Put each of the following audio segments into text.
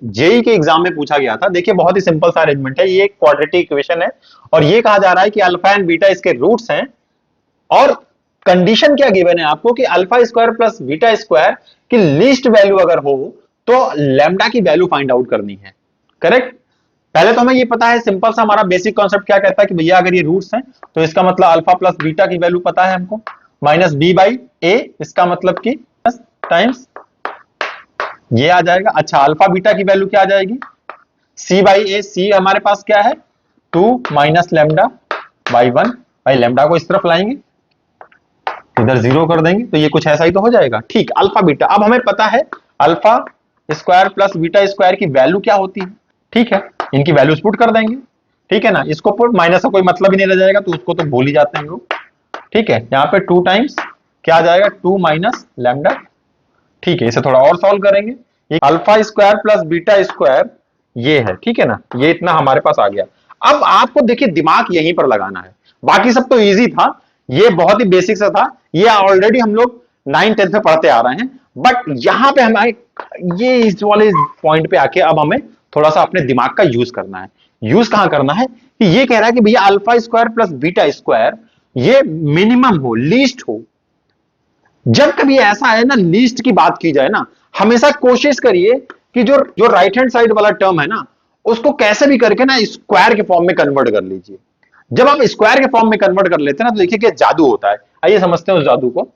JEE के exam में पूछा गया था। देखिए बहुत ही सिंपल सा अरेंजमेंट है, ये एक क्वाड्रेटिक इक्वेशन है और ये कहा जा रहा है कि अल्फा एंड बीटा इसके रूट्स हैं और कंडीशन क्या गिवन है आपको कि alpha square plus beta square की लीस्ट वैल्यू अगर हो तो लैम्डा की वैल्यू फाइंड आउट करनी है। करेक्ट। पहले तो हमें ये पता है, सिंपल सा हमारा बेसिक कॉन्सेप्ट क्या कहता है कि भैया अगर ये रूट्स हैं तो इसका मतलब अल्फा प्लस बीटा की वैल्यू पता है हमको, माइनस बी बाई ए, इसका मतलब कि टाइम्स ये आ जाएगा। अच्छा अल्फा बीटा की वैल्यू क्या आ जाएगी, सी बाई ए, सी हमारे पास क्या है 2 माइनस लैम्डा बाई 1, भाई लैम्डा को इस तरफ लाएंगे इधर 0 कर देंगे तो ये कुछ ऐसा ही तो हो जाएगा। ठीक, अल्फा बीटा। अब हमें पता है alpha square plus beta square की वैल्यू क्या होती है। ठीक है, इनकी वैल्यूज पुट कर देंगे। ठीक है ना, इसको पुट, माइनस का कोई मतलब ही नहीं रह जाएगा तो उसको तो भूल ही जाते हैं हम लोग। ठीक है, यहाँ पे 2 टाइम्स क्या आ जाएगा 2 माइनस लैम्डा। ठीक है, इसे थोड़ा और सॉल्व करेंगे। ये alpha square plus beta square ये है। ठीक है ना, ये इतना हमारे पास आ गया। अब आपको देखिए दिमाग यहीं पर लगाना है, बाकी सब तो इजी था, ये बहुत ही बेसिक सा था, ये ऑलरेडी हम लोग 9th-10th में पढ़ते आ रहे हैं। बट यहां पे हमारे ये इस वाले पॉइंट पे आके अब हमें थोड़ा सा अपने दिमाग का यूज करना है। यूज कहां करना है कि ये कह रहा है कि भैया alpha square plus beta square ये मिनिमम हो, लीस्ट हो। जब कभी ऐसा है ना, लीस्ट की बात की जाए ना, हमेशा कोशिश करिए कि जो जो राइट हैंड साइड वाला टर्म है ना उसको कैसे भी करके ना स्क्वायर के फॉर्म में कन्वर्ट कर लीजिए। जब आप स्क्वायर के फॉर्म में कन्वर्ट कर लेते हैं ना तो देखिए क्या जादू होता है। आइए समझते हैं उस जादू को।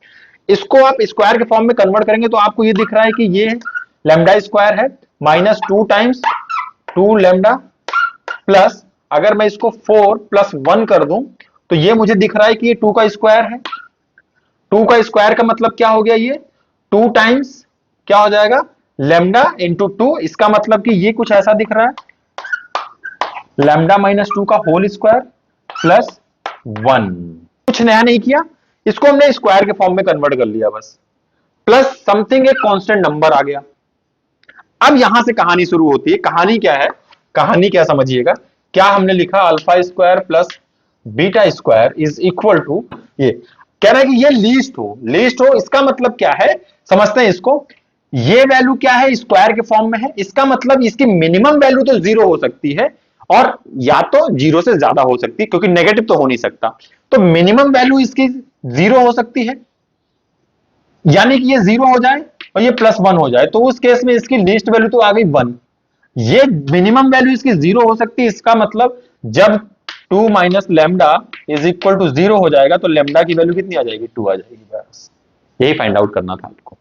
इसको आप स्क्वायर के फॉर्म में कन्वर्ट करेंगे तो आपको ये दिख रहा है कि ये लैम्डा स्क्वायर है माइनस 2 टाइम्स 2 लैम्डा प्लस, अगर मैं इसको 4 प्लस 1 कर दूं तो ये मुझे दिख रहा है कि ये 2 का स्क्वायर है। 2 का स्क्वायर का मतलब क्या हो गया, ये 2 टाइम्स क्या हो जाएगा लैम्डा इंटू 2, इसका मतलब कि ये कुछ ऐसा दिख रहा है लैम्डा माइनस 2 का होल स्क्वायर प्लस 1। कुछ नया नहीं किया, इसको हमने स्क्वायर के फॉर्म में कन्वर्ट कर लिया बस, प्लस समथिंग एक कांस्टेंट नंबर आ गया। अब यहां से कहानी शुरू होती है। कहानी क्या है, कहानी क्या समझिएगा, क्या हमने लिखा alpha square plus beta square is equal to, ये कह रहा है कि ये लीस्ट हो, लीस्ट हो इसका मतलब क्या है समझते हैं इसको। ये वैल्यू क्या है स्क्वायर के फॉर्म में है, इसका मतलब इसकी मिनिमम वैल्यू तो 0 हो सकती है और या तो 0 से ज्यादा हो सकती है क्योंकि नेगेटिव तो हो नहीं सकता, तो मिनिमम वैल्यू इसकी 0 हो सकती है, यानी कि ये 0 हो जाए और ये प्लस 1 हो जाए तो उस केस में इसकी लीस्ट वैल्यू तो आ गई 1। ये मिनिमम वैल्यू इसकी 0 हो सकती है, इसका मतलब जब 2 minus lambda is equal to 0 हो जाएगा तो लैम्डा की वैल्यू कितनी आ जाएगी 2 आ जाएगी। बस यही फाइंड आउट करना था आपको।